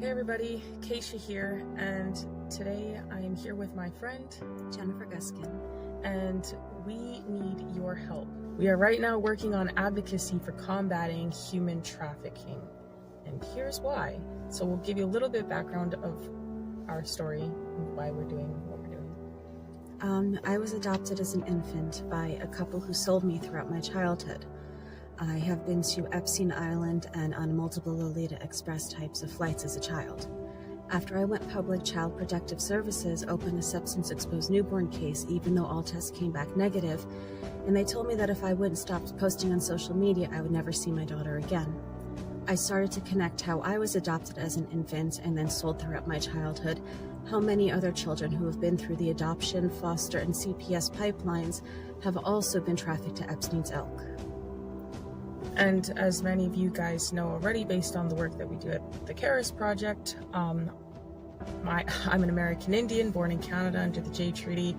Hey everybody, Kaysha here, and today I am here with my friend Jennifer Guskin, and we need your help. We are right now working on advocacy for combating human trafficking, and here's why. So we'll give you a little bit of background of our story and why we're doing what we're doing. I was adopted as an infant by a couple who sold me throughout my childhood. I have been to Epstein Island and on multiple Lolita Express types of flights as a child. After I went public, Child Protective Services opened a substance-exposed newborn case, even though all tests came back negative, and they told me that if I wouldn't stop posting on social media, I would never see my daughter again. I started to connect how I was adopted as an infant and then sold throughout my childhood, how many other children who have been through the adoption, foster, and CPS pipelines have also been trafficked to Epstein's Elk. And as many of you guys know already, based on the work that we do at the Karis Project, I'm an American Indian born in Canada under the Jay Treaty.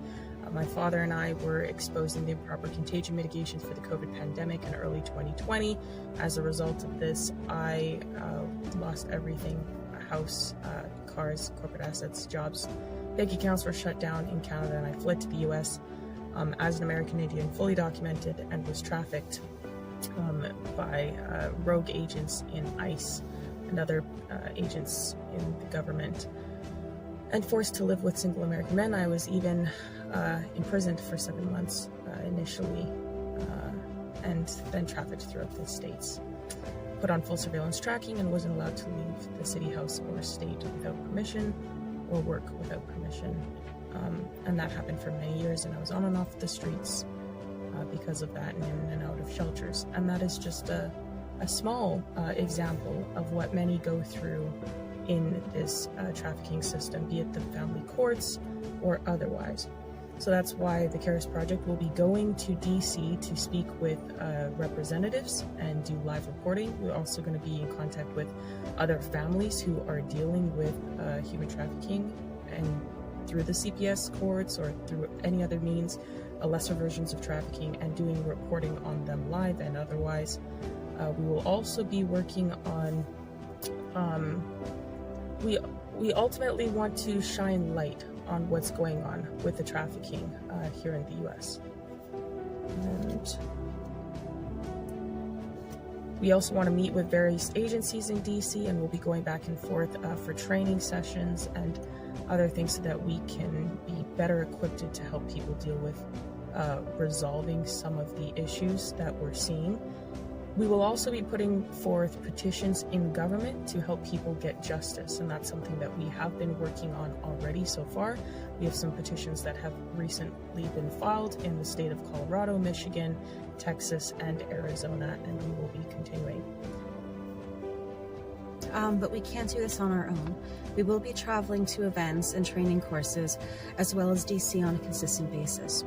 My father and I were exposed in the improper contagion mitigation for the COVID pandemic in early 2020. As a result of this, I lost everything: a house, cars, corporate assets, jobs. Bank accounts were shut down in Canada, and I fled to the US as an American Indian, fully documented, and was trafficked by rogue agents in ICE and other agents in the government, and forced to live with single American men. I was even imprisoned for 7 months initially, and then trafficked throughout the states. Put on full surveillance tracking and wasn't allowed to leave the city, house, or state without permission, or work without permission. And that happened for many years, and I was on and off the streets because of that, and in and out of shelters. And that is just a small example of what many go through in this trafficking system, be it the family courts or otherwise. So that's why the Karis Project will be going to DC to speak with representatives and do live reporting. We're also going to be in contact with other families who are dealing with human trafficking, and through the CPS courts or through any other means, lesser versions of trafficking, and doing reporting on them live and otherwise. We will also be working on, we ultimately want to shine light on what's going on with the trafficking here in the US. And we also want to meet with various agencies in DC, and we'll be going back and forth for training sessions and other things so that we can be better equipped to help people deal with resolving some of the issues that we're seeing. We will also be putting forth petitions in government to help people get justice, and that's something that we have been working on already so far. We have some petitions that have recently been filed in the state of Colorado, Michigan, Texas, and Arizona, and we will be continuing. But we can't do this on our own. We will be traveling to events and training courses, as well as DC on a consistent basis.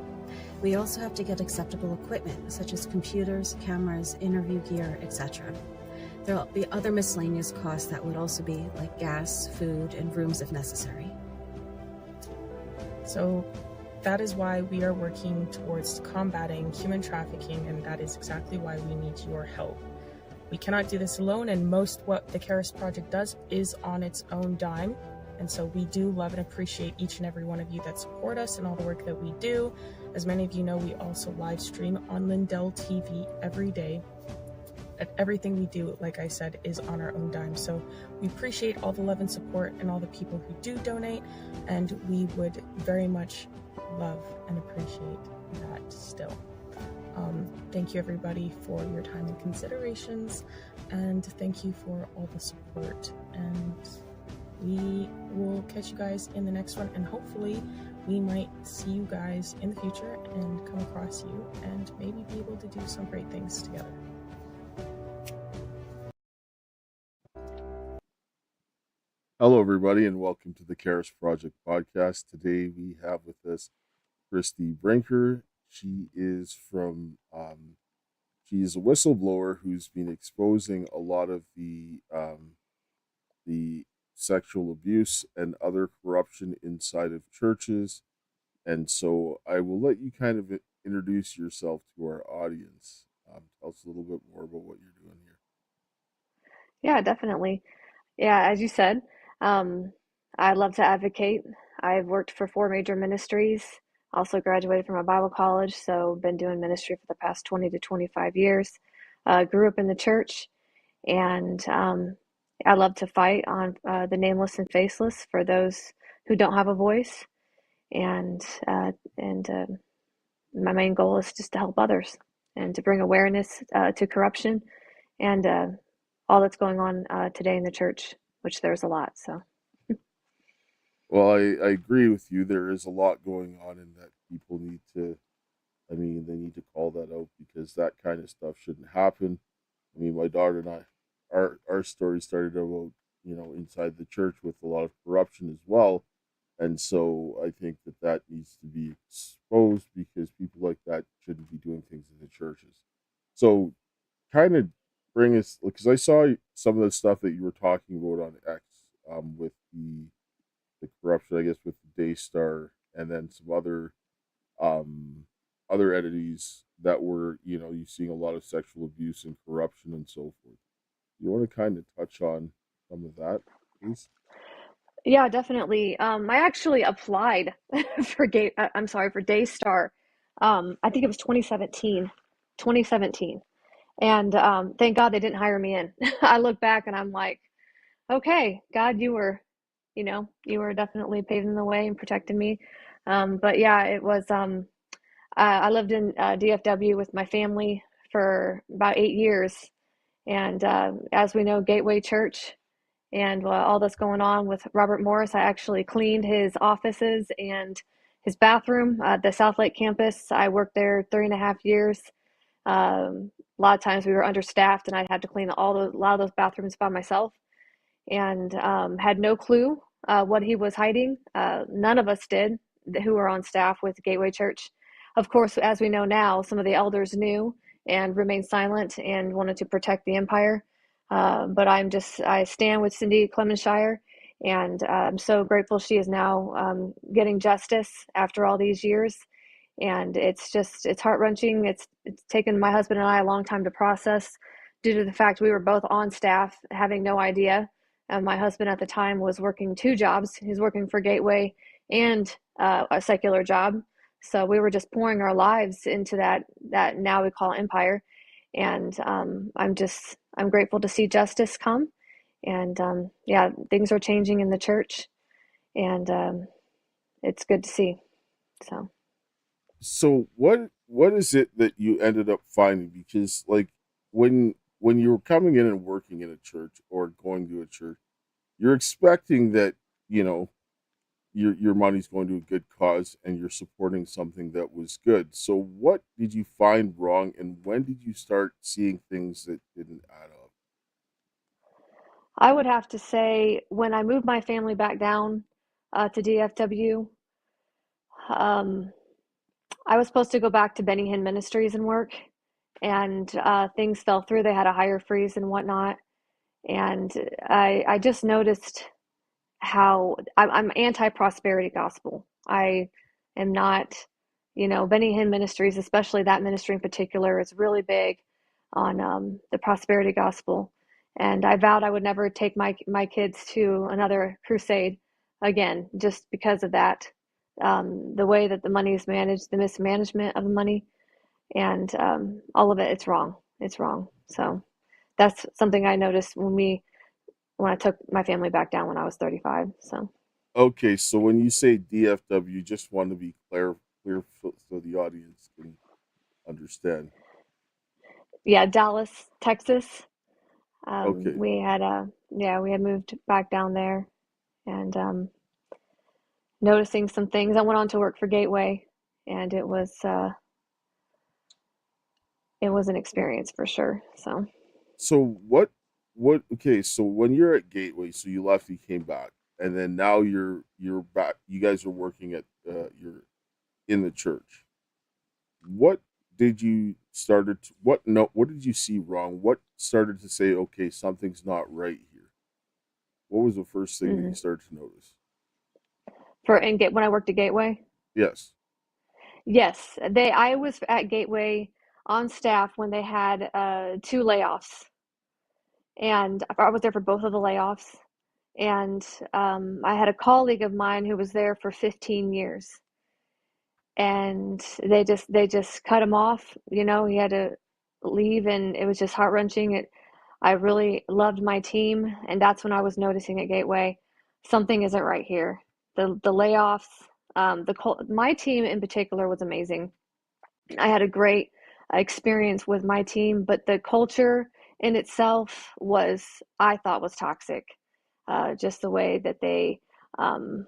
We also have to get acceptable equipment, such as computers, cameras, interview gear, etc. There will be other miscellaneous costs that would also be like gas, food, and rooms if necessary. So that is why we are working towards combating human trafficking, and that is exactly why we need your help. We cannot do this alone, and most what the Karis Project does is on its own dime. And so we do love and appreciate each and every one of you that support us and all the work that we do. As many of you know, we also live stream on Lindell TV every day. And everything we do, like I said, is on our own dime. So we appreciate all the love and support and all the people who do donate. And we would very much love and appreciate that still. Thank you everybody for your time and considerations. And thank you for all the support. And we will catch you guys in the next one, and hopefully we might see you guys in the future and come across you and maybe be able to do some great things together. Hello everybody, and welcome to the Karis Project podcast. Today we have with us Christy Brinker. She is she is a whistleblower who's been exposing a lot of the sexual abuse and other corruption inside of churches. And so I will let you kind of introduce yourself to our audience. Tell us a little bit more about what you're doing here. Yeah, definitely. Yeah, as you said, Um, I love to advocate. I've worked for 4 major ministries, also graduated from a Bible college, so been doing ministry for the past 20 to 25 years. Grew up in the church, and I love to fight on the nameless and faceless for those who don't have a voice. And my main goal is just to help others and to bring awareness to corruption and all that's going on today in the church, which there's a lot. So. Well, I agree with you. There is a lot going on, and that people need to, I mean, they need to call that out because that kind of stuff shouldn't happen. I mean, my daughter and I, our story started about, inside the church with a lot of corruption as well. And so I think that that needs to be exposed because people like that shouldn't be doing things in the churches. So kind of bring us, because I saw some of the stuff that you were talking about on X, with the corruption, I guess, with the Daystar and then some um, other entities that were, you seeing a lot of sexual abuse and corruption and so forth. You want to kind of touch on some of that, please? Yeah, definitely. I actually applied for Daystar. I think it was 2017. And thank God they didn't hire me in. I look back and I'm like, okay, God, you were definitely paving the way and protecting me. But yeah, it was, I lived in DFW with my family for about 8 years. And as we know, Gateway Church and all that's going on with Robert Morris, I actually cleaned his offices and his bathroom at the South Lake campus. I worked there 3.5 years. A lot of times we were understaffed, and I'd have to clean a lot of those bathrooms by myself, and had no clue what he was hiding. None of us did who were on staff with Gateway Church. Of course, as we know now, some of the elders knew and remained silent and wanted to protect the empire. But I stand with Cindy Clemenshire, and I'm so grateful she is now getting justice after all these years. And it's heart wrenching. It's taken my husband and I a long time to process due to the fact we were both on staff, having no idea. My husband at the time was working 2 jobs. He was working for Gateway and a secular job. So we were just pouring our lives into that now we call empire. And I'm grateful to see justice come. And yeah, things are changing in the church, and it's good to see. So. So what is it that you ended up finding? Because like when you were coming in and working in a church or going to a church, you're expecting that, you know, your money's going to a good cause and you're supporting something that was good. So what did you find wrong and when did you start seeing things that didn't add up? I would have to say when I moved my family back down to DFW, um, I was supposed to go back to Benny Hinn Ministries and work, and things fell through. They had a hire freeze and whatnot, and I just noticed how I'm anti-prosperity gospel. I am not, Benny Hinn Ministries, especially that ministry in particular, is really big on the prosperity gospel. And I vowed I would never take my kids to another crusade again, just because of that. The way that the money is managed, the mismanagement of the money, and all of it, it's wrong. It's wrong. So that's something I noticed when I took my family back down when I was 35. So. Okay, so when you say DFW, just want to be clear so the audience can understand. Yeah, Dallas, Texas. Okay. We had moved back down there, and noticing some things. I went on to work for Gateway, and it was an experience for sure. So. So okay, so when you're at Gateway, so you left, you came back, and then now you're back, you guys are working at you're in the church. What did you started to, what no what did you see wrong? What started to say, okay, something's not right here? What was the first thing that you Mhm. started to notice? When I worked at Gateway, Yes. yes, I was at Gateway on staff when they had 2 layoffs, and I was there for both of the layoffs. And I had a colleague of mine who was there for 15 years, and they just cut him off. He had to leave, and it was just heart-wrenching. I really loved my team, and that's when I was noticing at Gateway something isn't right here. The layoffs, my team in particular was amazing. I had a great experience with my team, but the culture in itself I thought was toxic. Just the way that um,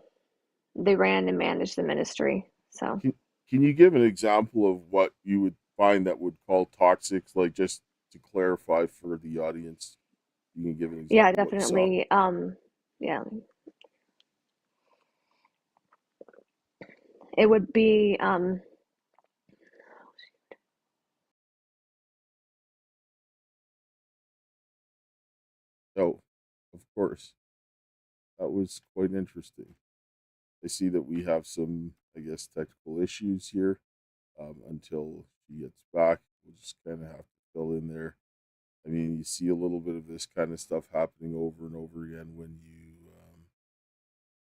they ran and managed the ministry. So Can you give an example of what you would find that would call toxic? Like, just to clarify for the audience, you can give an yeah, example of what you saw. definitely. Yeah, it would be. Oh, of course. That was quite interesting. I see that we have some, I guess, technical issues here. Until she gets back, we'll just kind of have to fill in there. I mean, you see a little bit of this kind of stuff happening over and over again when you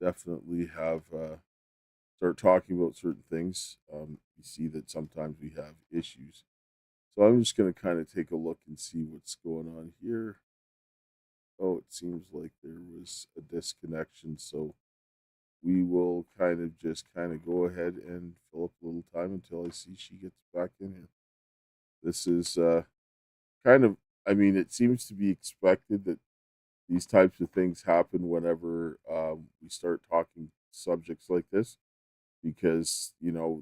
definitely have start talking about certain things. You see that sometimes we have issues. So I'm just going to kind of take a look and see what's going on here. Oh, it seems like there was a disconnection. So we will kind of go ahead and fill up a little time until I see she gets back in here. This is kind of, I mean, it seems to be expected that these types of things happen whenever we start talking subjects like this, because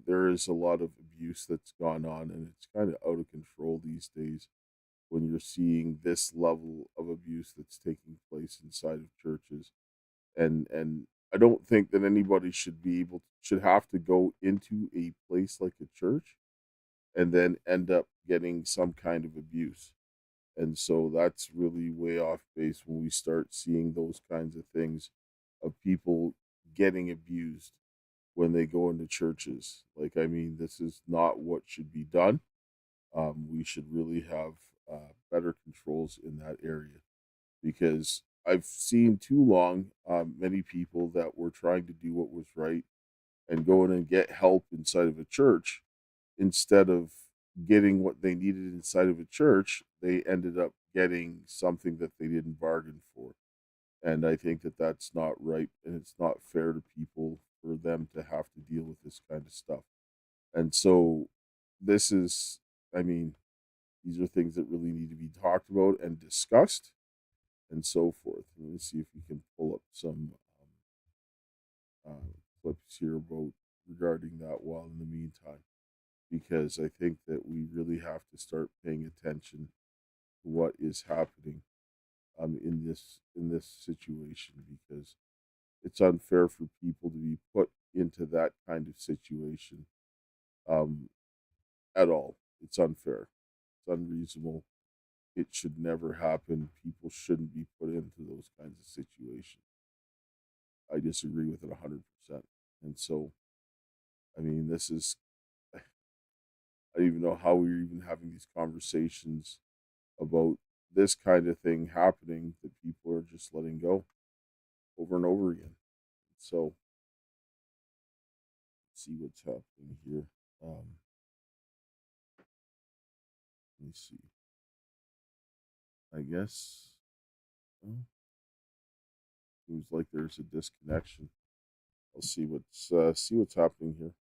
there is a lot of abuse that's gone on, and it's kind of out of control these days when you're seeing this level of abuse that's taking place inside of churches. And I don't think that anybody should have to go into a place like a church and then end up getting some kind of abuse. And so that's really way off base when we start seeing those kinds of things of people getting abused when they go into churches. Like, I mean, this is not what should be done. We should really have better controls in that area, because I've seen too long many people that were trying to do what was right and go in and get help inside of a church. Instead of getting what they needed inside of a church, they ended up getting something that they didn't bargain for. And I think that that's not right, and it's not fair to people for them to have to deal with this kind of stuff. And so this is, I mean, these are things that really need to be talked about and discussed and so forth. Let me see if we can pull up some clips here about regarding that while in the meantime, because I think that we really have to start paying attention to what is happening in this situation, because it's unfair for people to be put into that kind of situation um, at all. It's unfair. It's unreasonable. It should never happen. People shouldn't be put into those kinds of situations. I disagree with it 100%. And so, I mean, this is, I don't even know how we're even having these conversations about this kind of thing happening, that people are just letting go over and over again. So, let's see what's happening here. Let me see. I guess, well, seems like there's a disconnection. I'll see what's happening here.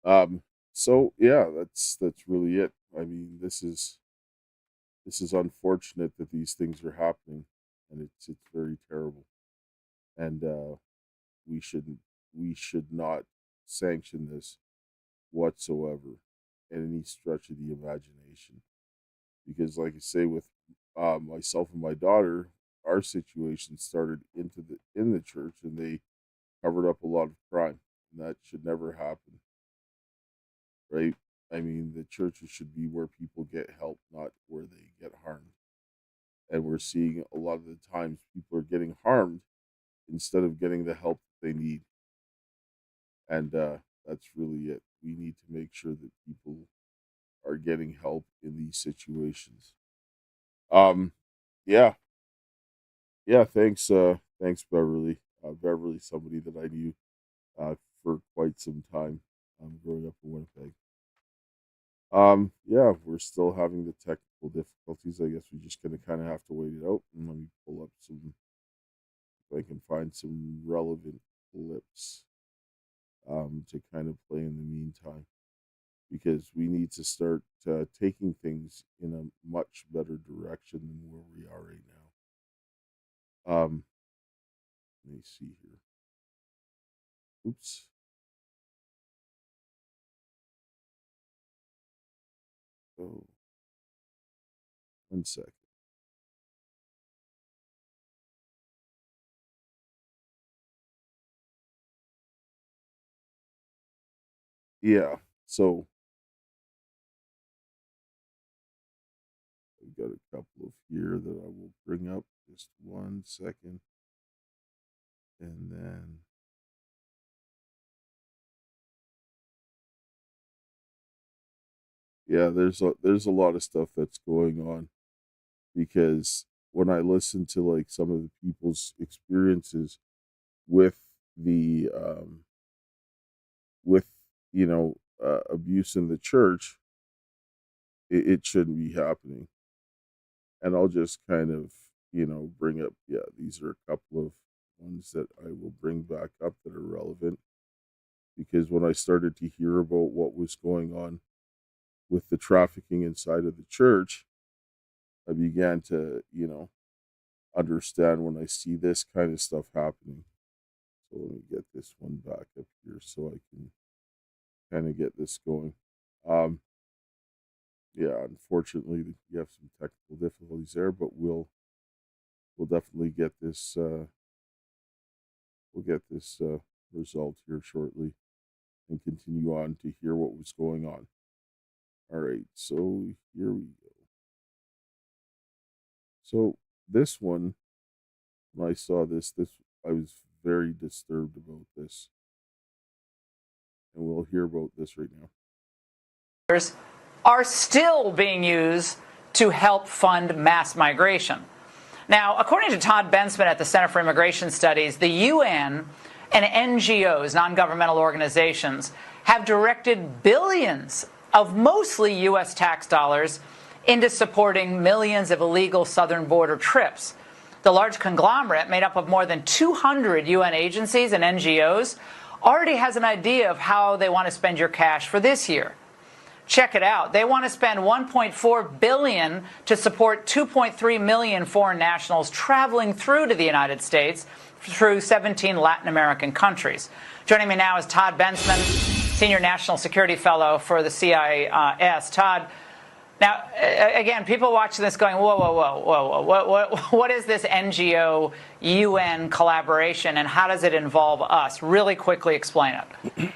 Um, so yeah, that's really it. I mean, this is unfortunate that these things are happening, and it's very terrible. And we should not sanction this whatsoever in any stretch of the imagination. Because, like I say, with myself and my daughter, our situation started in the church, and they covered up a lot of crime, and that should never happen, right? I mean, the churches should be where people get help, not where they get harmed. And we're seeing a lot of the times people are getting harmed instead of getting the help that they need. And that's really it. We need to make sure that people are getting help in these situations. Yeah, yeah. Thanks, Beverly. Beverly, somebody that I knew for quite some time, growing up in Winnipeg. Yeah, we're still having the technical difficulties. I guess we're just gonna kind of have to wait it out. And let me pull up some, if I can find some relevant clips, to kind of play in the meantime, because we need to start taking things in a much better direction than where we are right now. Let me see here. Oops. Oh, 1 second. Yeah. So I've got a couple of here that I will bring up. Just 1 second, and then yeah, there's a lot of stuff that's going on, because when I listen to like some of the people's experiences with the with abuse in the church, it shouldn't be happening. And I'll just kind of bring up, yeah, these are a couple of ones that I will bring back up that are relevant, because when I started to hear about what was going on with the trafficking inside of the church, I began to understand when I see this kind of stuff happening. So let me get this one back up here so I can kind of get this going. Yeah, unfortunately, you have some technical difficulties there, but we'll definitely get this. We'll get this result here shortly, and continue on to hear what was going on. All right, so here we go. So this one, when I saw this, I was very disturbed about this, and we'll hear about this right now. Are still being used to help fund mass migration. Now, according to Todd Bensman at the Center for Immigration Studies, the UN and NGOs, non-governmental organizations, have directed billions of mostly U.S. tax dollars into supporting millions of illegal southern border trips. The large conglomerate, made up of more than 200 UN agencies and NGOs, already has an idea of how they want to spend your cash for this year. Check it out. They want to spend $1.4 billion to support 2.3 million foreign nationals traveling through to the United States through 17 Latin American countries. Joining me now is Todd Bensman, Senior National Security Fellow for the CIS. Todd, now, again, people watching this going, whoa, whoa, whoa, whoa, whoa, what is this NGO-UN collaboration, and how does it involve us? Really quickly explain it.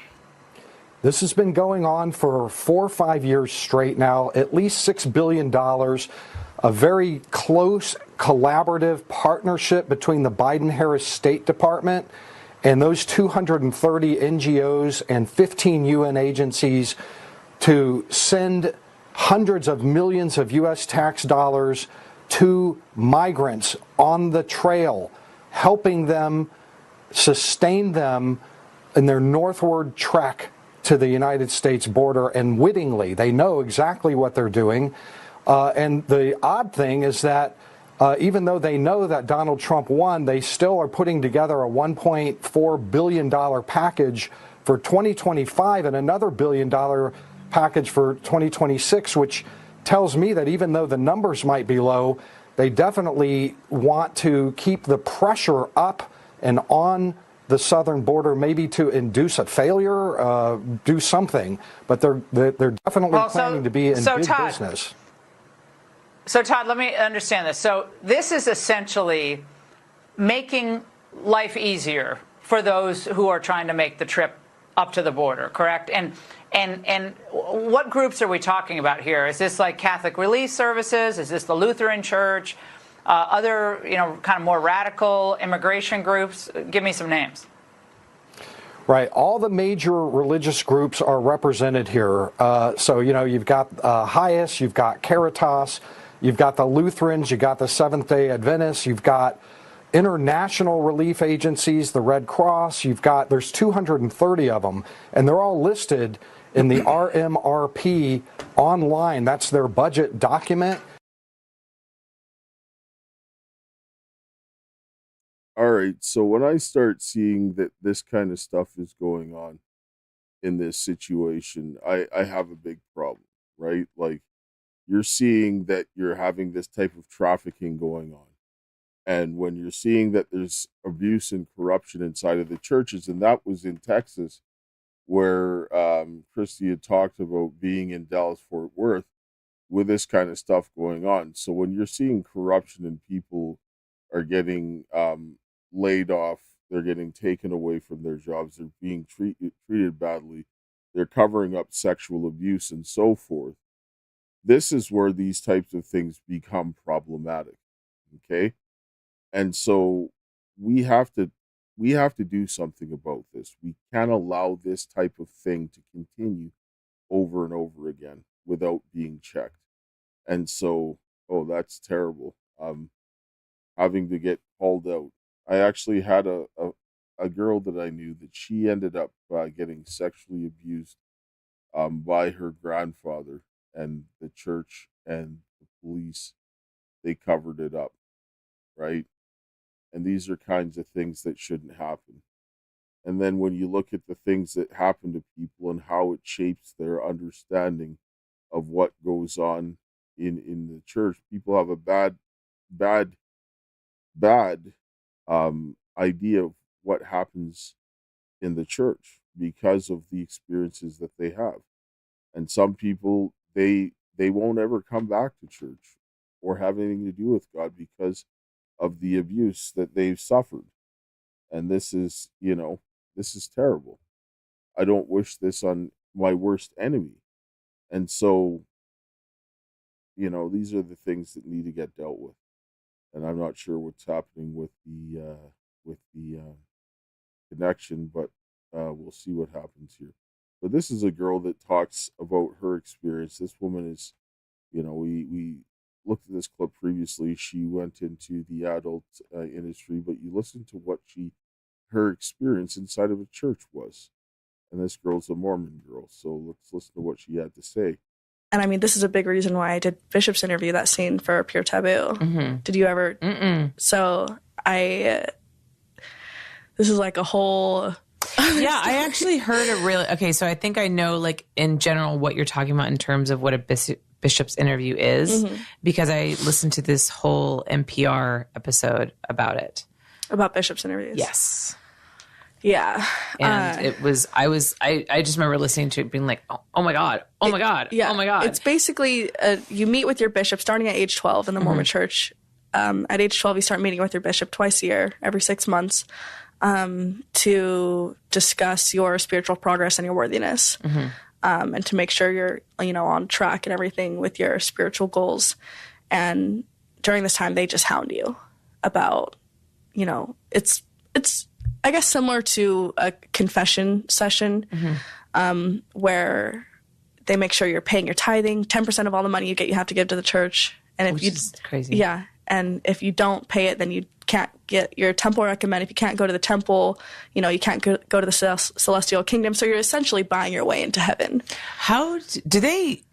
This has been going on for 4 or 5 years straight now, at least $6 billion, a very close collaborative partnership between the Biden-Harris State Department and those 230 NGOs and 15 UN agencies to send hundreds of millions of U.S. tax dollars to migrants on the trail, helping them, sustain them in their northward trek to the United States border, and wittingly. They know exactly what they're doing. And the odd thing is that even though they know that Donald Trump won, they still are putting together a $1.4 billion package for 2025 and another $1 billion package for 2026, which tells me that even though the numbers might be low, they definitely want to keep the pressure up and on the southern border, maybe to induce a failure, do something. But they're definitely planning to be in big business. So, Todd, let me understand this. So this is essentially making life easier for those who are trying to make the trip up to the border, correct? And what groups are we talking about here? Is this like Catholic Relief Services? Is this the Lutheran Church? Other, kind of more radical immigration groups? Give me some names. Right. All the major religious groups are represented here. So, you've got HIAS, you've got Caritas, you've got the Lutherans, you've got the Seventh-day Adventists, you've got international relief agencies, the Red Cross, there's 230 of them, and they're all listed in the RMRP online. That's their budget document. All right, so when I start seeing that this kind of stuff is going on in this situation, I have a big problem, right? Like, you're seeing that you're having this type of trafficking going on. And when you're seeing that there's abuse and corruption inside of the churches, and that was in Texas, where Christy had talked about being in Dallas-Fort Worth with this kind of stuff going on. So when you're seeing corruption and people are getting laid off, they're getting taken away from their jobs, they're being treated badly, they're covering up sexual abuse and so forth, this is where these types of things become problematic. Okay? And so we have to do something about this. We can't allow this type of thing to continue over and over again without being checked. And so, that's terrible. Having to get called out. I actually had a girl that I knew that she ended up getting sexually abused by her grandfather, and the church and the police, they covered it up, right? And these are kinds of things that shouldn't happen. And then when you look at the things that happen to people and how it shapes their understanding of what goes on in the church, people have a bad idea of what happens in the church because of the experiences that they have. And some people, they won't ever come back to church or have anything to do with God because of the abuse that they've suffered. And this is terrible. I don't wish this on my worst enemy. And so, these are the things that need to get dealt with. And I'm not sure what's happening with the connection, but we'll see what happens here. But this is a girl that talks about her experience. This woman is, we looked at this clip previously. She went into the adult industry, but you listen to what her experience inside of a church was. And this girl's a Mormon girl. So let's listen to what she had to say. And I mean, this is a big reason why I did Bishop's interview, that scene for Pure Taboo. Mm-hmm. Did you ever? Mm-mm. So this is like a whole... Yeah, I actually heard it really... Okay, so I think I know, like, in general, what you're talking about in terms of what a Bishop's interview is, because I listened to this whole NPR episode about it. About Bishop's interviews? Yes. Yeah. And I just remember listening to it being like, oh my God, oh my God, yeah, oh my God. It's basically, you meet with your bishop starting at age 12 in the Mormon church. At age 12, you start meeting with your bishop twice a year, every 6 months, to discuss your spiritual progress and your worthiness, and to make sure you're, on track and everything with your spiritual goals. And during this time, they just hound you about, it's I guess similar to a confession session, where they make sure you're paying your tithing. 10% of all the money you get, you have to give to the church. And if is crazy. Yeah. And if you don't pay it, then you can't get your temple recommend. If you can't go to the temple, you can't go to the celestial kingdom. So you're essentially buying your way into heaven. How do they...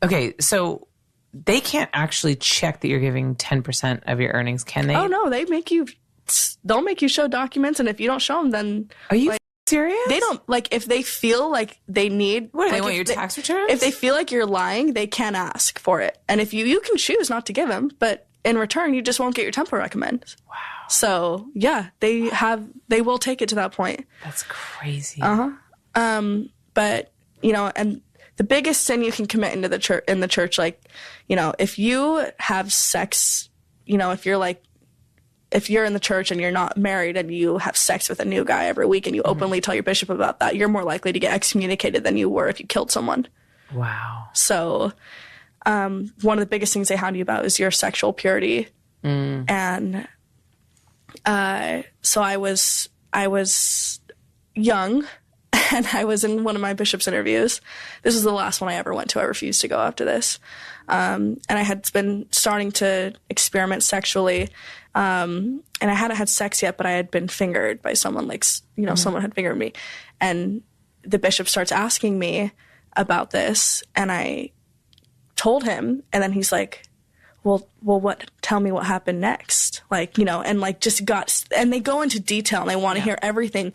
Okay, so they can't actually check that you're giving 10% of your earnings, can they? Oh, no. They'll make you show documents. And if you don't show them, then... Are you serious? They don't, if they feel like they need... What, they want your tax returns? If they feel like you're lying, they can ask for it. And if you can choose not to give them, but in return, you just won't get your temple recommend. Wow. So, yeah, they will take it to that point. That's crazy. But, and the biggest sin you can commit in the church, if you have sex, if you're in the church and you're not married and you have sex with a new guy every week and you openly tell your bishop about that, you're more likely to get excommunicated than you were if you killed someone. Wow. So one of the biggest things they hound you about is your sexual purity. And so I was young and I was in one of my bishop's interviews. This was the last one I ever went to. I refused to go after this. And I had been starting to experiment sexually. And I hadn't had sex yet, but I had been fingered by someone, like, someone had fingered me. And the bishop starts asking me about this, and I told him, and then he's like, well, tell me what happened next. Like, and like and they go into detail and they want to hear everything.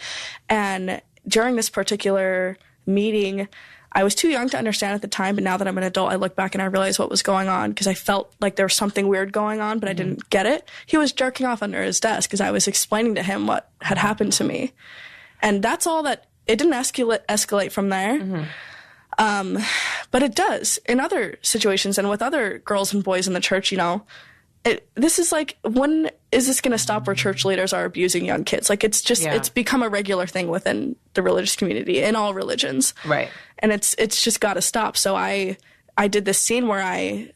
And during this particular meeting, I was too young to understand at the time, but now that I'm an adult, I look back and I realize what was going on because I felt like there was something weird going on, but I didn't get it. He was jerking off under his desk because I was explaining to him what had happened to me. And that's all that, it didn't escalate from there. But it does in other situations and with other girls and boys in the church, this is like, when is this going to stop where church leaders are abusing young kids? Like, it's just, it's become a regular thing within the religious community in all religions. Right. And it's just got to stop. So I did this scene where I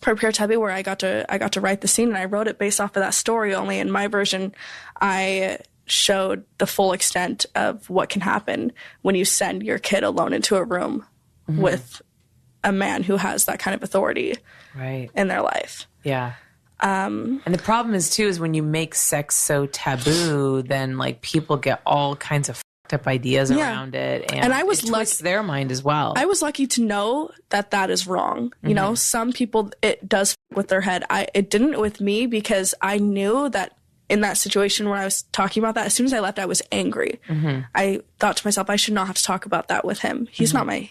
prepared Tebby, where I got to write the scene, and I wrote it based off of that story. Only in my version, I showed the full extent of what can happen when you send your kid alone into a room with a man who has that kind of authority in their life. Yeah. And the problem is when you make sex so taboo, then like people get all kinds of fucked up ideas around it. And I was twists their mind as well. I was lucky to know that is wrong. You know, some people, it does with their head. It didn't with me because I knew that in that situation when I was talking about that, as soon as I left, I was angry. I thought to myself, I should not have to talk about that with him. He's not my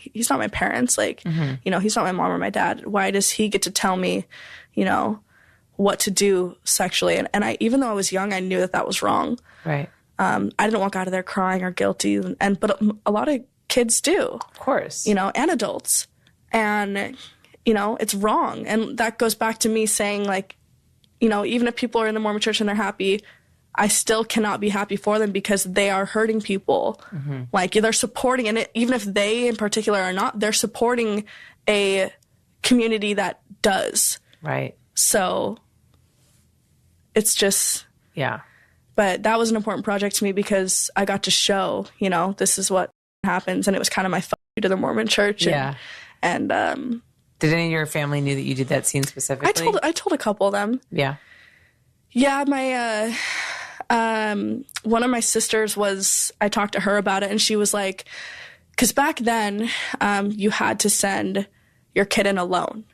parents. Like, he's not my mom or my dad. Why does he get to tell me, what to do sexually? And I, even though I was young, I knew that was wrong. Right. I didn't walk out of there crying or guilty. But a lot of kids do. Of course. And adults. And, it's wrong. And that goes back to me saying, like, even if people are in the Mormon church and they're happy, I still cannot be happy for them because they are hurting people. Like, they're supporting, and even if they in particular are not, they're supporting a community that does. Right. So it's just, but that was an important project to me because I got to show, this is what happens. And it was kind of my fuck you to the Mormon church. And did any of your family knew that you did that scene specifically? I told a couple of them. Yeah. Yeah, my one of my sisters I talked to her about it, and she was like, because back then you had to send your kid in alone.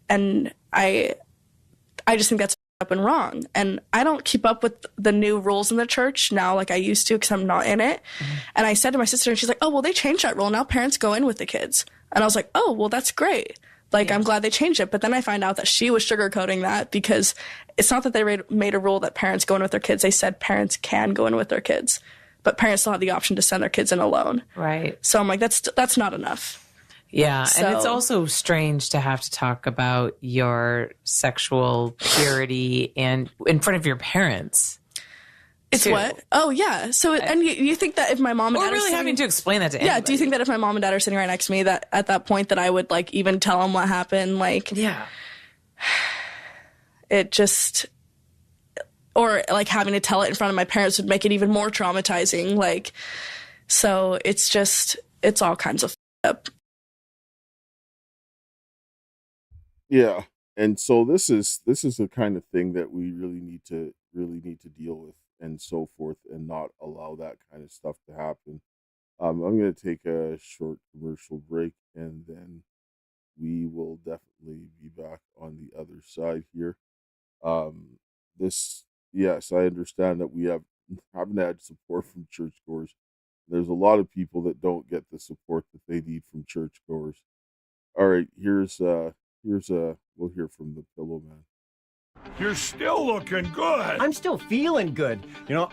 And I just think that's up and wrong. And I don't keep up with the new rules in the church now like I used to because I'm not in it. And I said to my sister, and she's like, oh, well, they changed that rule. Now parents go in with the kids. And I was like, oh, well, that's great. Like, I'm glad they changed it. But then I find out that she was sugarcoating that because it's not that they made a rule that parents go in with their kids. They said parents can go in with their kids, but parents still have the option to send their kids in alone. Right. So I'm like, that's not enough. Yeah. So, and it's also strange to have to talk about your sexual purity and in front of your parents. It's what? Oh, yeah. So, and you think that if my mom and dad really having to explain that to anybody. Yeah. Do you think that if my mom and dad are sitting right next to me, that at that point that I would like even tell them what happened? Like, yeah. It just, or like having to tell it in front of my parents would make it even more traumatizing. Like, so it's just, it's all kinds of up. Yeah. And so this is the kind of thing that we really need to deal with and so forth, and not allow that kind of stuff to happen. I'm going to take a short commercial break, and then we will definitely be back on the other side here. Yes, I understand that we haven't had support from churchgoers. There's a lot of people that don't get the support that they need from churchgoers. All right, we'll hear from the Pillow Man. You're still looking good. I'm still feeling good.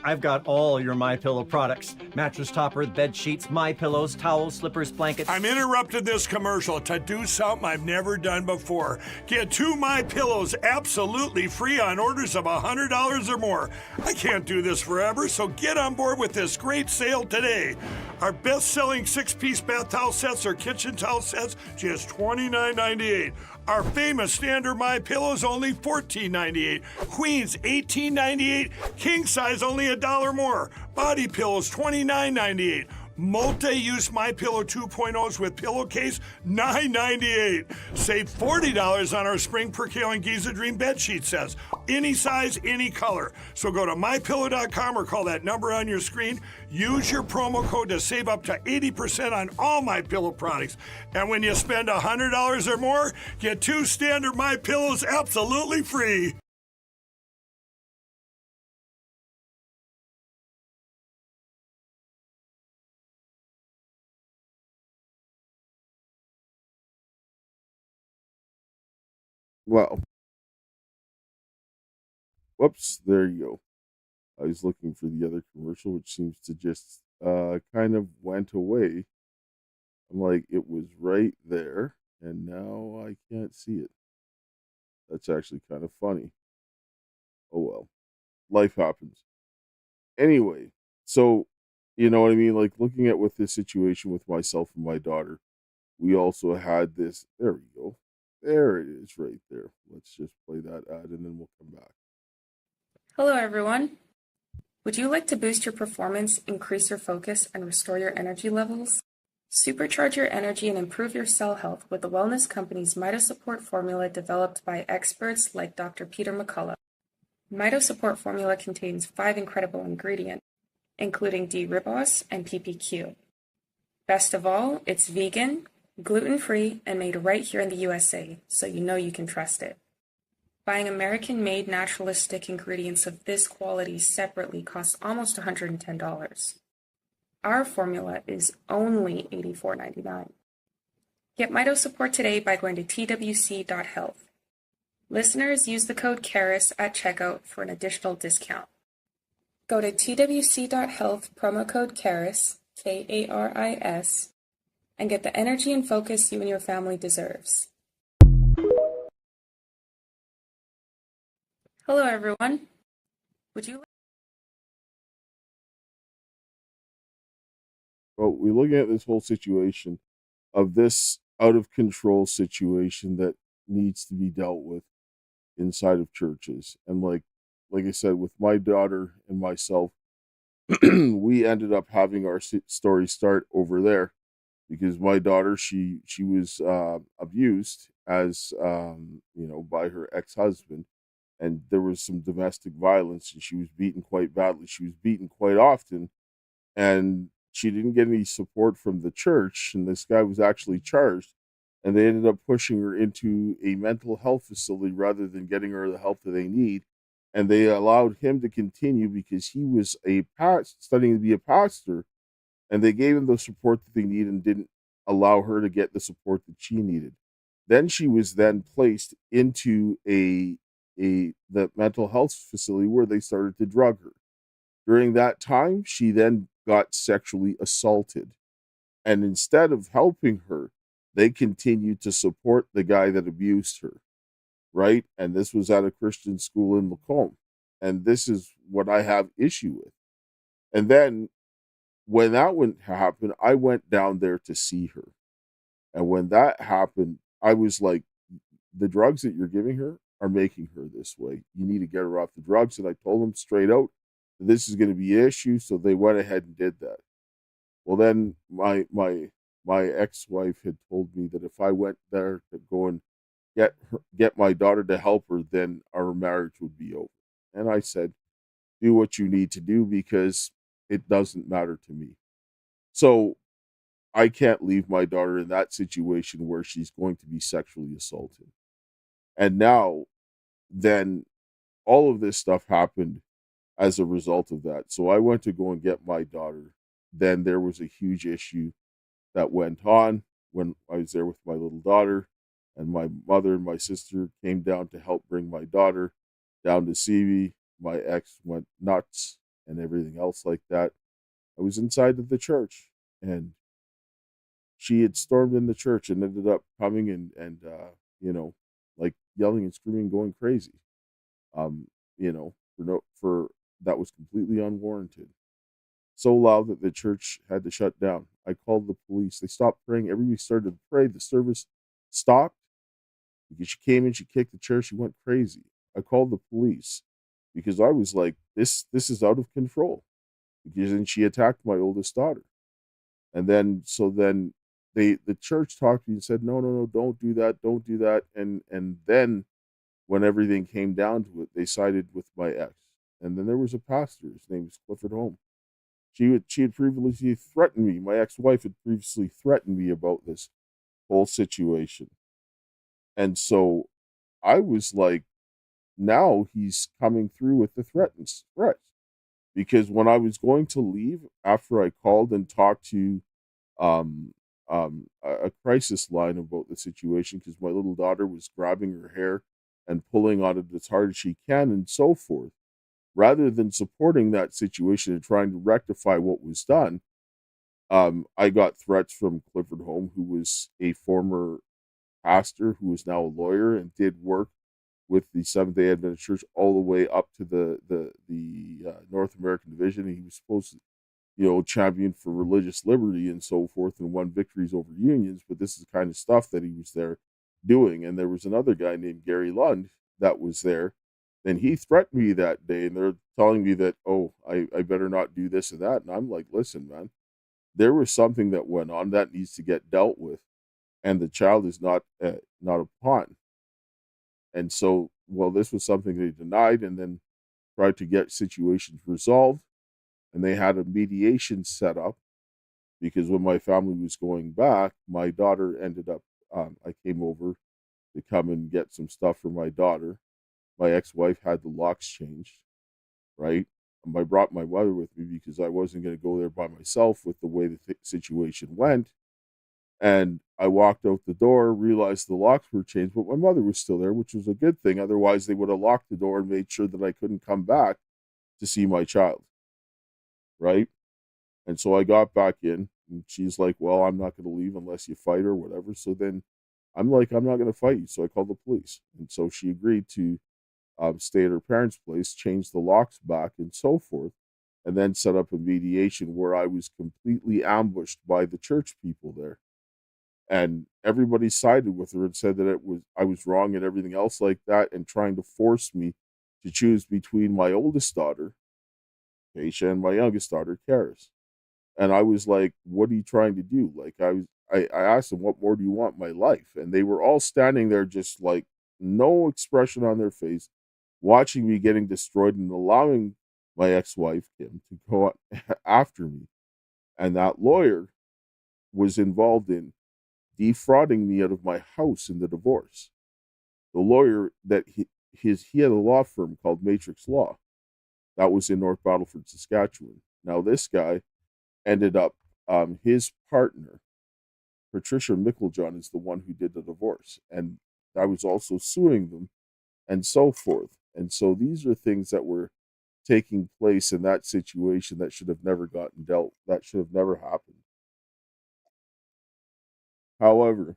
I've got all your MyPillow products. Mattress topper, bed sheets, MyPillows, towels, slippers, blankets. I'm interrupting this commercial to do something I've never done before. Get 2 MyPillows absolutely free on orders of $100 or more. I can't do this forever, so get on board with this great sale today. Our best-selling 6-piece bath towel sets or kitchen towel sets, just $29.98. Our famous standard MyPillow is only $14.98. Queens $18.98. King size only $1 more. Body pillows $29.98. Multi-use MyPillow 2.0s with pillowcase $9.98. Save $40 on our Spring Percale and Giza Dream bed sheet sets. Any size, any color. So go to MyPillow.com or call that number on your screen. Use your promo code to save up to 80% on all MyPillow products. And when you spend $100 or more, get 2 standard MyPillows absolutely free. Well, whoops, there you go. I was looking for the other commercial, which seems to just kind of went away. I'm like, it was right there, and now I can't see it. That's actually kind of funny. Oh well, life happens. Anyway, so you know what I mean? Like looking at with this situation with myself and my daughter, we also had this. There we go. There it is right there. Let's just play that ad and then we'll come back. Hello, everyone. Would you like to boost your performance, increase your focus, and restore your energy levels? Supercharge your energy and improve your cell health with the wellness company's MitoSupport formula developed by experts like Dr. Peter McCullough. MitoSupport formula contains 5 incredible ingredients, including D-ribose and PPQ. Best of all, it's vegan, gluten-free, and made right here in the USA, so you know you can trust it. Buying American-made naturalistic ingredients of this quality separately costs almost $110. Our formula is only $84.99. Get MitoSupport today by going to twc.health. Listeners use the code Karis at checkout for an additional discount. Go to twc.health, promo code Karis, Karis, and get the energy and focus you and your family deserves. Hello, everyone. Would you? Well, we're looking at this whole situation of this out of control situation that needs to be dealt with inside of churches. And like I said, with my daughter and myself, we ended up having our story start over there because my daughter, she was abused as by her ex-husband, and there was some domestic violence, and she was beaten quite badly. She was beaten quite often, and she didn't get any support from the church, and this guy was actually charged, and they ended up pushing her into a mental health facility rather than getting her the help that they need. And they allowed him to continue because he was studying to be a pastor, and they gave him the support that they needed and didn't allow her to get the support that she needed. Then she was then placed into the mental health facility where they started to drug her. During that time, she then got sexually assaulted. And instead of helping her, they continued to support the guy that abused her, right? And this was at a Christian school in Macomb. And this is what I have issue with. And then when that wouldn't happen, I went down there to see her. And when that happened, I was like, the drugs that you're giving her are making her this way. You need to get her off the drugs. And I told them straight out, this is going to be an issue. So they went ahead and did that. Well, then my ex-wife had told me that if I went there to go and get my daughter to help her, then our marriage would be over. And I said, do what you need to do because it doesn't matter to me. So I can't leave my daughter in that situation where she's going to be sexually assaulted. And now, then all of this stuff happened as a result of that. So I went to go and get my daughter. Then there was a huge issue that went on when I was there with my little daughter, and my mother and my sister came down to help bring my daughter down to see me. My ex went nuts and everything else like that. I was inside of the church, and she had stormed in the church and ended up coming and like yelling and screaming, going crazy. For that was completely unwarranted. So loud that the church had to shut down. I called the police. They stopped praying. Everybody started to pray. The service stopped. because she came in, she kicked the chair, she went crazy. I called the police because I was like, this is out of control. Because then she attacked my oldest daughter. And then the church talked to me and said, no, don't do that. And then when everything came down to it, they sided with my ex. And then there was a pastor, his name was Clifford Holm. She had previously threatened me. My ex-wife had previously threatened me about this whole situation. And so I was like, now he's coming through with the threats. Because when I was going to leave, after I called and talked to a crisis line about the situation, because my little daughter was grabbing her hair and pulling on it as hard as she can and so forth, rather than supporting that situation and trying to rectify what was done, I got threats from Clifford Holm, who was a former pastor who is now a lawyer and did work with the Seventh-day Adventist Church all the way up to the North American Division. And he was supposed to, champion for religious liberty and so forth, and won victories over unions. But this is the kind of stuff that he was there doing. And there was another guy named Gary Lund that was there. Then he threatened me that day, and they're telling me that, I better not do this and that. And I'm like, listen, man, there was something that went on that needs to get dealt with, and the child is not a pawn. And so, this was something they denied, and then tried to get situations resolved. And they had a mediation set up, because when my family was going back, my daughter ended up, I came over to come and get some stuff for my daughter. My ex-wife had the locks changed, right? I brought my mother with me because I wasn't going to go there by myself with the way the situation went. And I walked out the door, realized the locks were changed, but my mother was still there, which was a good thing. Otherwise, they would have locked the door and made sure that I couldn't come back to see my child, right? And so I got back in, and she's like, well, I'm not going to leave unless you fight or whatever. So then I'm like, I'm not going to fight you. So I called the police. And so she agreed to stay at her parents' place, change the locks back and so forth, and then set up a mediation where I was completely ambushed by the church people there. And everybody sided with her and said that I was wrong and everything else like that, and trying to force me to choose between my oldest daughter, Kaysha, and my youngest daughter, Karis. And I was like, what are you trying to do? Like, I asked them, what more do you want in my life? And they were all standing there just like no expression on their face, watching me getting destroyed and allowing my ex-wife, Kim, to go after me. And that lawyer was involved in defrauding me out of my house in the divorce. The lawyer that he had a law firm called Matrix Law that was in North Battleford, Saskatchewan. Now this guy ended up, his partner, Patricia Micklejohn, is the one who did the divorce, and I was also suing them and so forth. And so these are things that were taking place in that situation that should have never gotten dealt, that should have never happened. However,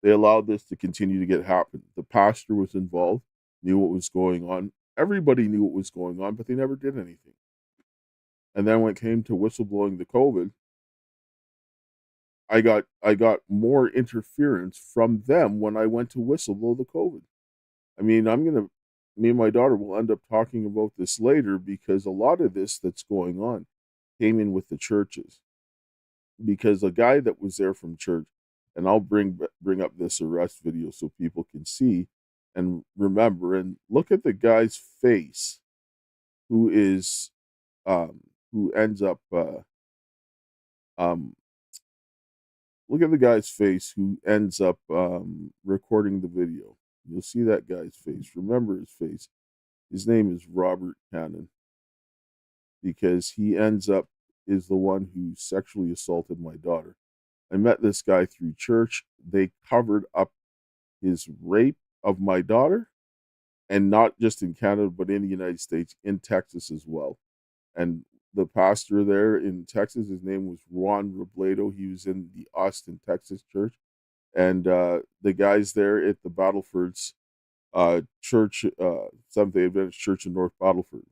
they allowed this to continue to get happen. The pastor was involved, knew what was going on. Everybody knew what was going on, but they never did anything. And then when it came to whistleblowing the COVID, I got more interference from them when I went to whistleblow the COVID. I mean, me and my daughter will end up talking about this later, because a lot of this that's going on came in with the churches. Because a guy that was there from church, and I'll bring up this arrest video so people can see and remember, and look at the guy's face who ends up look at the guy's face who ends up recording the video. You'll see that guy's face. Remember his face. His name is Robert Cannon, because he is the one who sexually assaulted my daughter. I met this guy through church. They covered up his rape of my daughter, and not just in Canada, but in the United States, in Texas as well. And the pastor there in Texas, his name was Ron Robledo. He was in the Austin, Texas church. And the guys there at the Battleford's church, Seventh-day Adventist Church in North Battleford,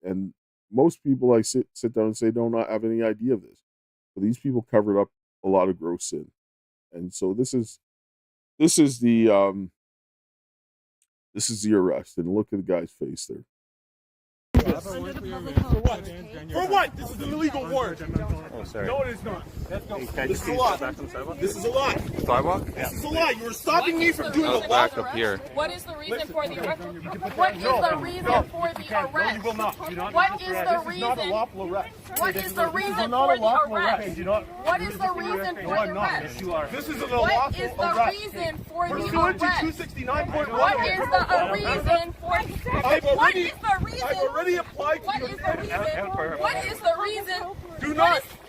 and most people I sit down and say don't have any idea of this, but these people covered up a lot of gross sin. And so this is this is the arrest, and look at the guy's face there. For what? This is an illegal warrant. Oh, sorry. No, it is not. This is a lie. This is a lie. Sidewalk? This is a lie. You were stopping me from doing a lie. Back up here. What is the reason for the arrest? What is the reason for the arrest? No, you will not. What is the This is not a reason? lawful arrest. What is the reason not for a the lawful arrest? arrest. What is the reason for the arrest? This is an What unlawful is the arrest. reason for the Pursuant to arrest? 269.1. What is the reason for I've what is the reason? I've already applied to What your is the reason? What is the reason?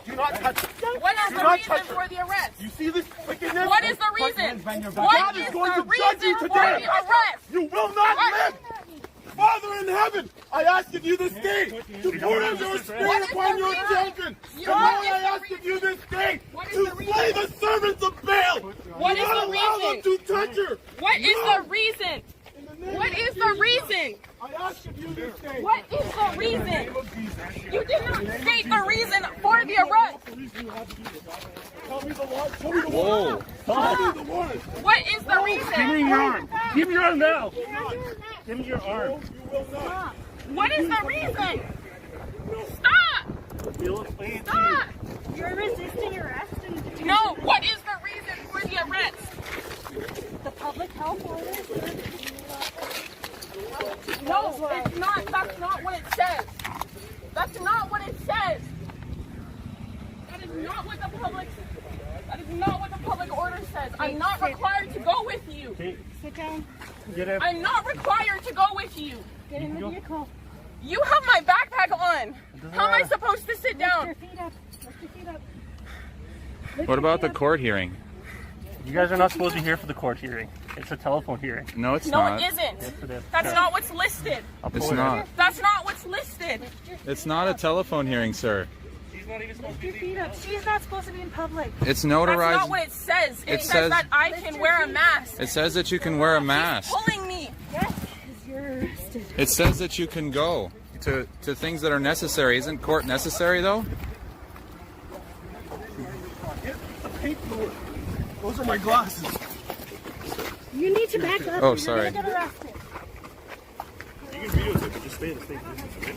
Do not touch it. What is Do the not reason touch for it. the arrest? You see this wickedness? What is the reason? God What is is going the to judge you reason for today. the arrest? You will not live. Father in heaven, I ask of you this day to pour out your spirit upon your children. And now I ask of you this day to slay the servants of Baal. What Do is not the allow them reason? to touch her. What is the reason? What is the reason? I ask of you this day. What is the reason? You did not state the reason for the arrest. Tell me the warrant. Tell me the Whoa. warrant. Tell me the warrant. What is the reason? Give me your arm. Give me your arm now. Give me your arm. You will not. What is the reason? Stop! Stop! You're resisting arrest and No, what is the reason for the arrest? the public health order. No, it's not. That's not what it says. That's not what it says. That is not what the public. That is not what the public order says. I'm not required to go with you. Sit down. I'm not required to go with you. Get in the vehicle. You have my backpack on. How am I supposed to sit Lift down? your feet up. Lift your feet up. What about the court hearing? You guys are not supposed to be here for the court hearing. It's a telephone hearing. No, it's No, not. it isn't. Yes, it is. That's not what's listed. It's not. That's not what's listed. It's not a telephone hearing, sir. He's not even supposed Lift to your be. feet up. She's not supposed to be in public. It's That's not notarized. what it says. It It says says- that I can wear a mask. It says that you can wear a mask. Pulling me. Yes, because you're arrested. It says that you can go to things that are necessary. Isn't court necessary, though? Those are my glasses. You need to back up. Oh, You're sorry. gonna get arrested. You can videotape it. Just stay in the same position, okay?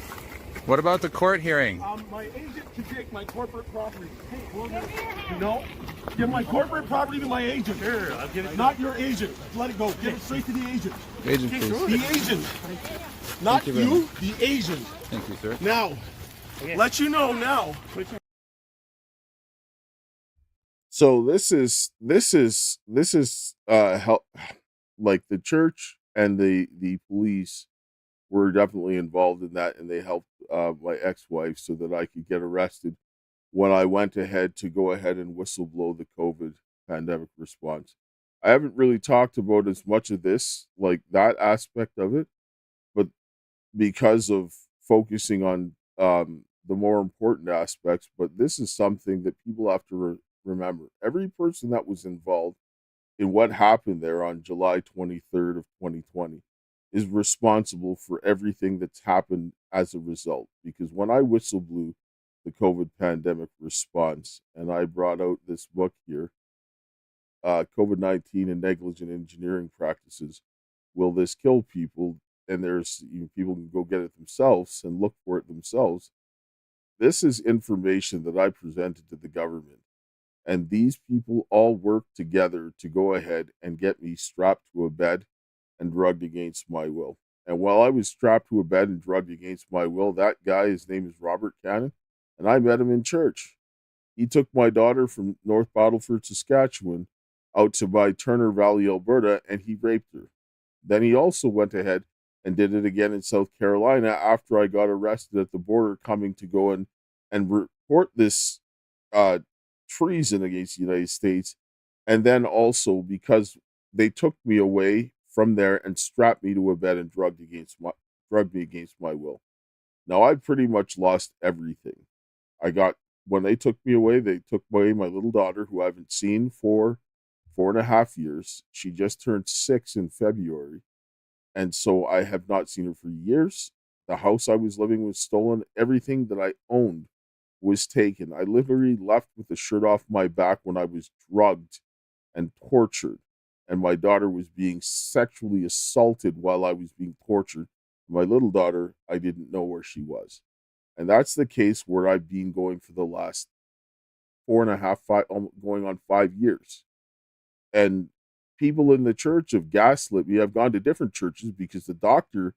What about the court hearing? My agent can take my corporate property. No, give my corporate property to my agent. Sure, I'll give it to Not your agent. Let it go. Give it straight to the agent. Agent, please. The agent. Not you very you, the agent. Thank you, sir. Now, let you know now. So this is help, like the church and the police were definitely involved in that, and they helped my ex-wife so that I could get arrested when I went ahead to go ahead and whistleblow the COVID pandemic response. I haven't really talked about as much of this, like that aspect of it, but because of focusing on the more important aspects, but this is something that people have to remember. Every person that was involved in what happened there on July 23rd of 2020 is responsible for everything that's happened as a result. Because when I whistleblew the COVID pandemic response, and I brought out this book here, COVID-19 and Negligent Engineering Practices, Will This Kill People? And there's people can go get it themselves and look for it themselves. This is information that I presented to the government. And these people all worked together to go ahead and get me strapped to a bed and drugged against my will. And while I was strapped to a bed and drugged against my will, that guy, his name is Robert Cannon, and I met him in church. He took my daughter from North Battleford, Saskatchewan, out to by Turner Valley, Alberta, and he raped her. Then he also went ahead and did it again in South Carolina after I got arrested at the border coming to go and report this treason against the United States. And then also because they took me away from there and strapped me to a bed and drugged me against my will. Now I pretty much lost everything. When they took me away, they took away my little daughter, who I haven't seen for 4.5 years. She just turned 6 in February. And so I have not seen her for years. The house I was living was stolen. Everything that I owned was taken. I literally left with the shirt off my back when I was drugged and tortured. and my daughter was being sexually assaulted while I was being tortured. My little daughter, I didn't know where she was. And that's the case where I've been going for the last 4.5, 5, going on 5 years. And people in the church have gaslit me. I've gone to different churches because the doctor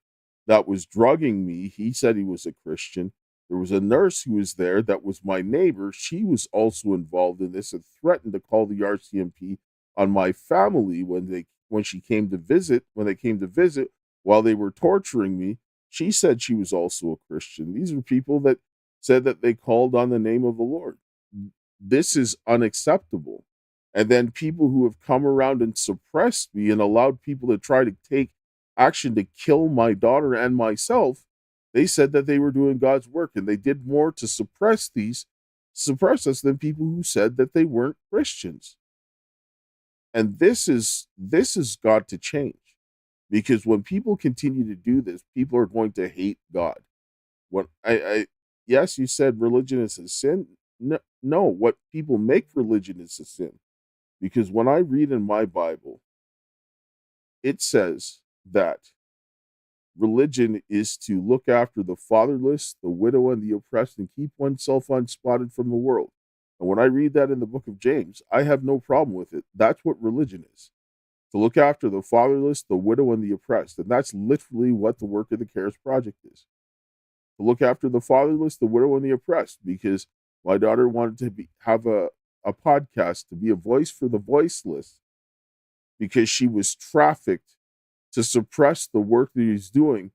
that was drugging me, he said he was a Christian. There was a nurse who was there that was my neighbor. She was also involved in this and threatened to call the RCMP on my family when they came to visit while they were torturing me. She said she was also a Christian. These are people that said that they called on the name of the Lord. This is unacceptable. And then people who have come around and suppressed me and allowed people to try to take action to kill my daughter and myself, they said that they were doing God's work, and they did more to suppress us than people who said that they weren't Christians. And this has got to change, because when people continue to do this, people are going to hate God. Yes, you said religion is a sin. No, what people make religion is a sin. Because when I read in my Bible, it says that religion is to look after the fatherless, the widow, and the oppressed, and keep oneself unspotted from the world. And when I read that in the book of James, I have no problem with it. That's what religion is. To look after the fatherless, the widow, and the oppressed. And that's literally what the work of the Karis Project is. To look after the fatherless, the widow, and the oppressed. Because my daughter wanted to have a podcast, to be a voice for the voiceless, because she was trafficked to suppress the work that he's doing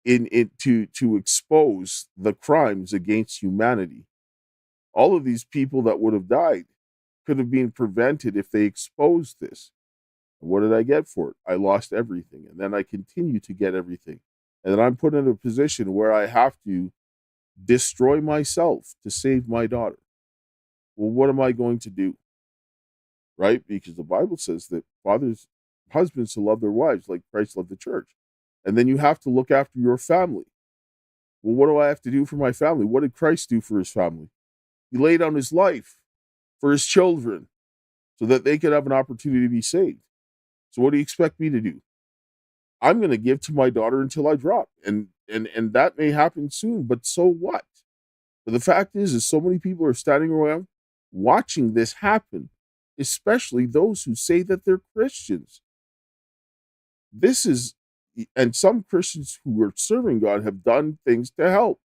to expose the crimes against humanity. All of these people that would have died could have been prevented if they exposed this. And what did I get for it? I lost everything. And then I continue to get everything. And then I'm put in a position where I have to destroy myself to save my daughter. Well, what am I going to do? Right? Because the Bible says that husbands to love their wives like Christ loved the church. And then you have to look after your family. Well, what do I have to do for my family? What did Christ do for his family? He laid down his life for his children so that they could have an opportunity to be saved. So what do you expect me to do? I'm going to give to my daughter until I drop. And that may happen soon, but so what? But the fact is so many people are standing around watching this happen, especially those who say that they're Christians. And some Christians who are serving God have done things to help,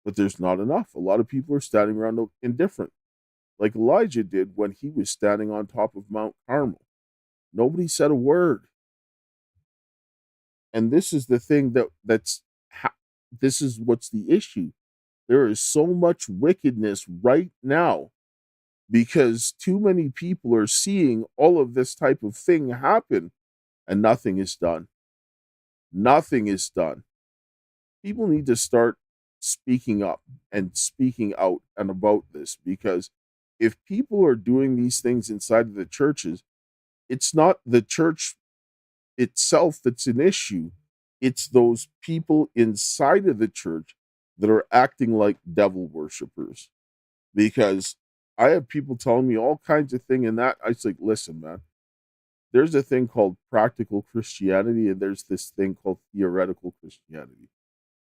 but there's not enough. A lot of people are standing around indifferent, like Elijah did when he was standing on top of Mount Carmel. Nobody said a word. And this is the thing this is what's the issue. There is so much wickedness right now because too many people are seeing all of this type of thing happen and nothing is done. Nothing is done. People need to start speaking up and speaking out and about this, because if people are doing these things inside of the churches, it's not the church itself that's an issue. It's those people inside of the church that are acting like devil worshipers. Because I have people telling me all kinds of things, and that I was like, listen, man, there's a thing called practical Christianity, and there's this thing called theoretical Christianity.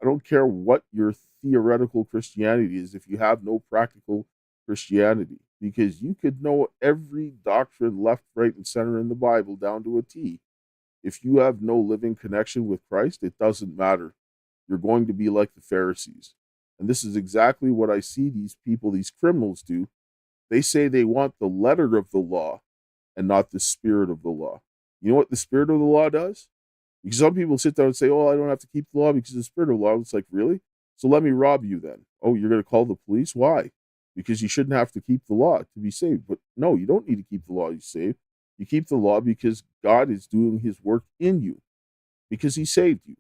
I don't care what your theoretical Christianity is if you have no practical Christianity, because you could know every doctrine left, right, and center in the Bible down to a T. If you have no living connection with Christ, it doesn't matter. You're going to be like the Pharisees. And this is exactly what I see these people, these criminals do. They say they want the letter of the law and not the spirit of the law. You know what the spirit of the law does? Because some people sit down and say, oh, I don't have to keep the law because of the spirit of the law. It's like, really? So let me rob you then. Oh, you're going to call the police? Why? Because you shouldn't have to keep the law to be saved. But no, you don't need to keep the law to be saved. You keep the law because God is doing his work in you, because he saved you.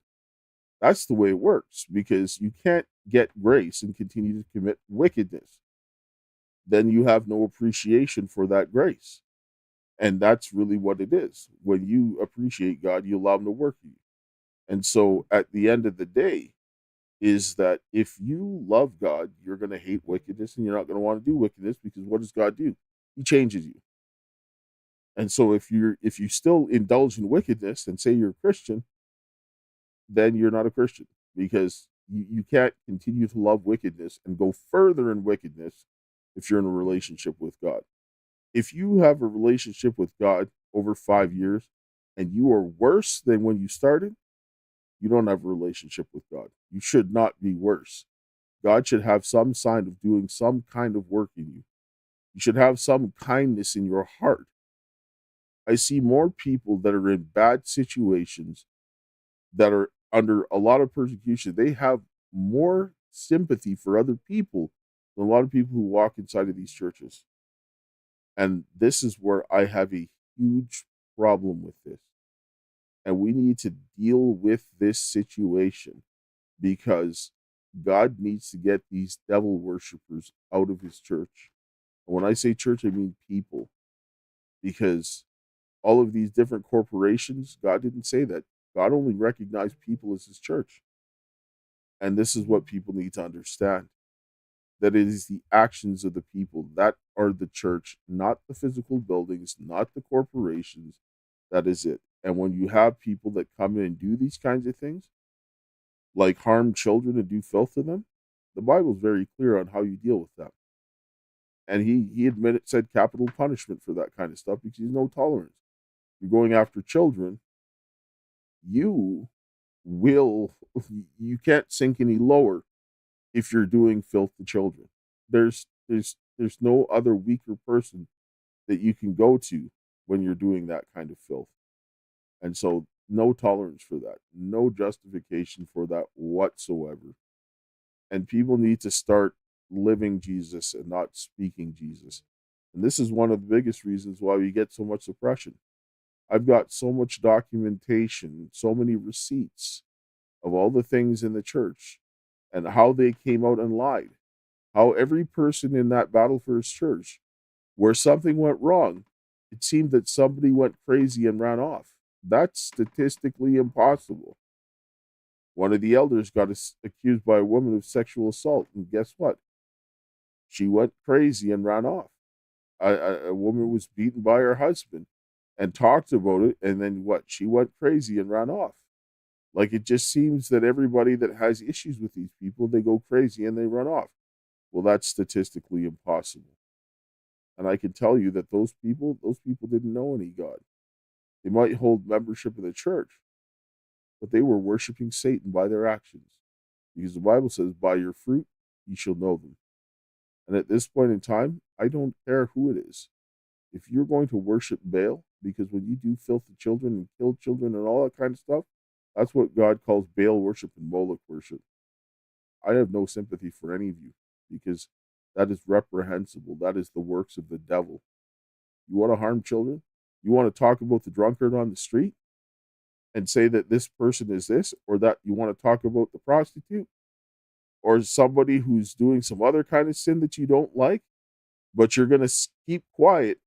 That's the way it works, because you can't get grace and continue to commit wickedness. Then you have no appreciation for that grace. And that's really what it is. When you appreciate God, you allow him to work in you. And so at the end of the day is that if you love God, you're going to hate wickedness, and you're not going to want to do wickedness, because what does God do? He changes you. And so if you still indulge in wickedness and say you're a Christian, then you're not a Christian, because you can't continue to love wickedness and go further in wickedness if you're in a relationship with God. If you have a relationship with God over 5 years and you are worse than when you started, you don't have a relationship with God. You should not be worse. God should have some sign of doing some kind of work in you. You should have some kindness in your heart. I see more people that are in bad situations, that are under a lot of persecution. They have more sympathy for other people than a lot of people who walk inside of these churches. And this is where I have a huge problem with this. And we need to deal with this situation, because God needs to get these devil worshipers out of his church. And when I say church, I mean people, because all of these different corporations, God didn't say that. God only recognized people as his church. And this is what people need to understand, that it is the actions of the people that are the church, not the physical buildings, not the corporations. That is it. And when you have people that come in and do these kinds of things, like harm children and do filth to them, the Bible is very clear on how you deal with that. And he said capital punishment for that kind of stuff, because there's no tolerance. You're going after children, you can't sink any lower if you're doing filth to children. There's no other weaker person that you can go to when you're doing that kind of filth. And so no tolerance for that, no justification for that whatsoever. And people need to start living Jesus and not speaking Jesus. And this is one of the biggest reasons why we get so much suppression. I've got so much documentation, so many receipts of all the things in the church and how they came out and lied. How every person in that Battle for His church, where something went wrong, it seemed that somebody went crazy and ran off. That's statistically impossible. One of the elders got accused by a woman of sexual assault, and guess what? She went crazy and ran off. A woman was beaten by her husband and talked about it, and then what? She went crazy and ran off. Like, it just seems that everybody that has issues with these people, they go crazy and they run off. Well, that's statistically impossible. And I can tell you that those people didn't know any God. They might hold membership in the church, but they were worshiping Satan by their actions. Because the Bible says, by your fruit, ye shall know them. And at this point in time, I don't care who it is. If you're going to worship Baal, because when you do filth to children and kill children and all that kind of stuff, that's what God calls Baal worship and Moloch worship. I have no sympathy for any of you, because that is reprehensible. That is the works of the devil. You want to harm children? You want to talk about the drunkard on the street and say that this person is this, or that you want to talk about the prostitute, or somebody who's doing some other kind of sin that you don't like, but you're going to keep quiet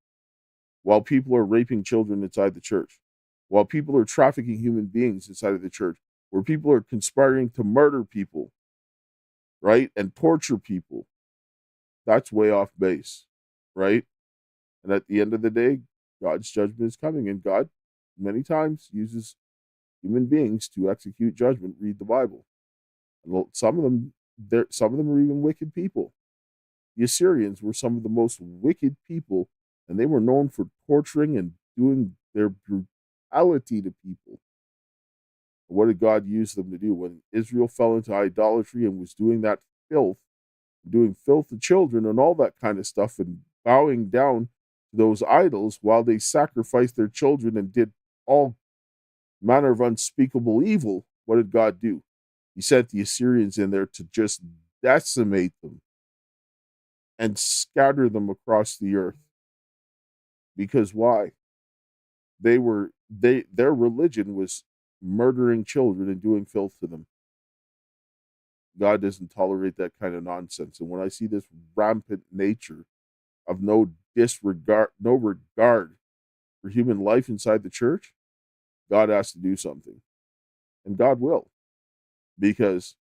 while people are raping children inside the church, while people are trafficking human beings inside of the church, where people are conspiring to murder people, right, and torture people. That's way off base, right? And at the end of the day, God's judgment is coming, and God many times uses human beings to execute judgment. Read the Bible. And some of them are even wicked people. The Assyrians were some of the most wicked people, and they were known for torturing and doing their brutality to people. What did God use them to do? When Israel fell into idolatry and was doing that filth, doing filth to children and all that kind of stuff, and bowing down to those idols while they sacrificed their children and did all manner of unspeakable evil, what did God do? He sent the Assyrians in there to just decimate them and scatter them across the earth. Because why? Their religion was murdering children and doing filth to them. God doesn't tolerate that kind of nonsense. And when I see this rampant nature of no regard for human life inside the church, God has to do something. And God will. Because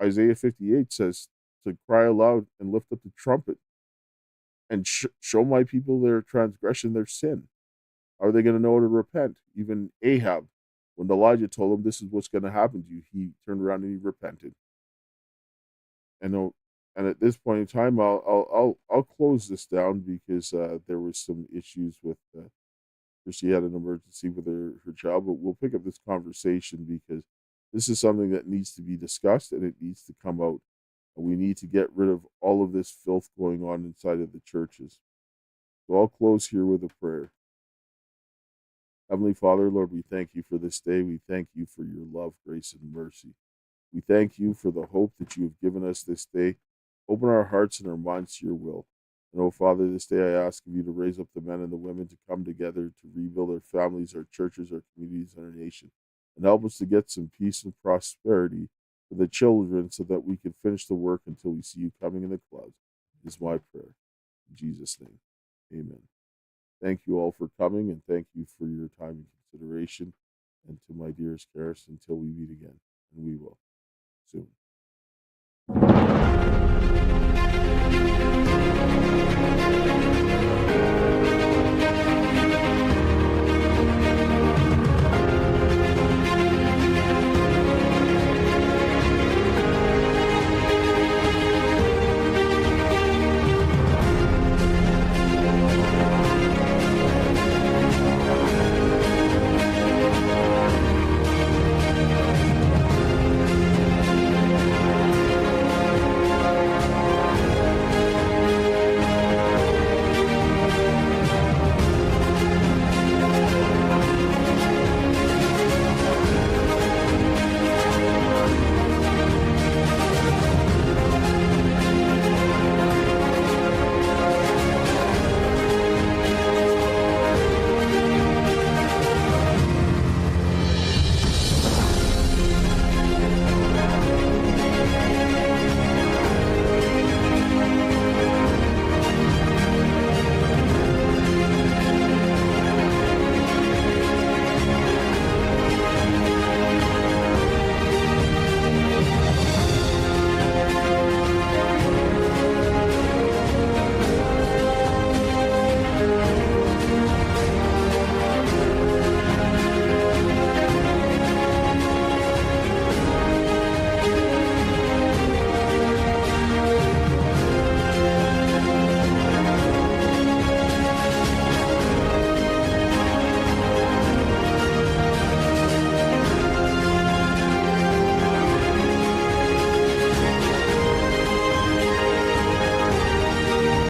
Isaiah 58 says to cry aloud and lift up the trumpet and show my people their transgression, their sin. Are they going to know to repent? Even Ahab, when Elijah told him this is what's going to happen to you, he turned around and he repented. And at this point in time, I'll close this down because there was some issues with she had an emergency with her child, but we'll pick up this conversation because this is something that needs to be discussed and it needs to come out. And we need to get rid of all of this filth going on inside of the churches. So I'll close here with a prayer. Heavenly Father, Lord, we thank you for this day. We thank you for your love, grace, and mercy. We thank you for the hope that you have given us this day. Open our hearts and our minds to your will. And, oh, Father, this day I ask of you to raise up the men and the women to come together to rebuild our families, our churches, our communities, and our nation. And help us to get some peace and prosperity for the children so that we can finish the work until we see you coming in the clouds. This is my prayer. In Jesus' name, amen. Thank you all for coming, and thank you for your time and consideration. And to my dearest Karis, until we meet again, and we will soon.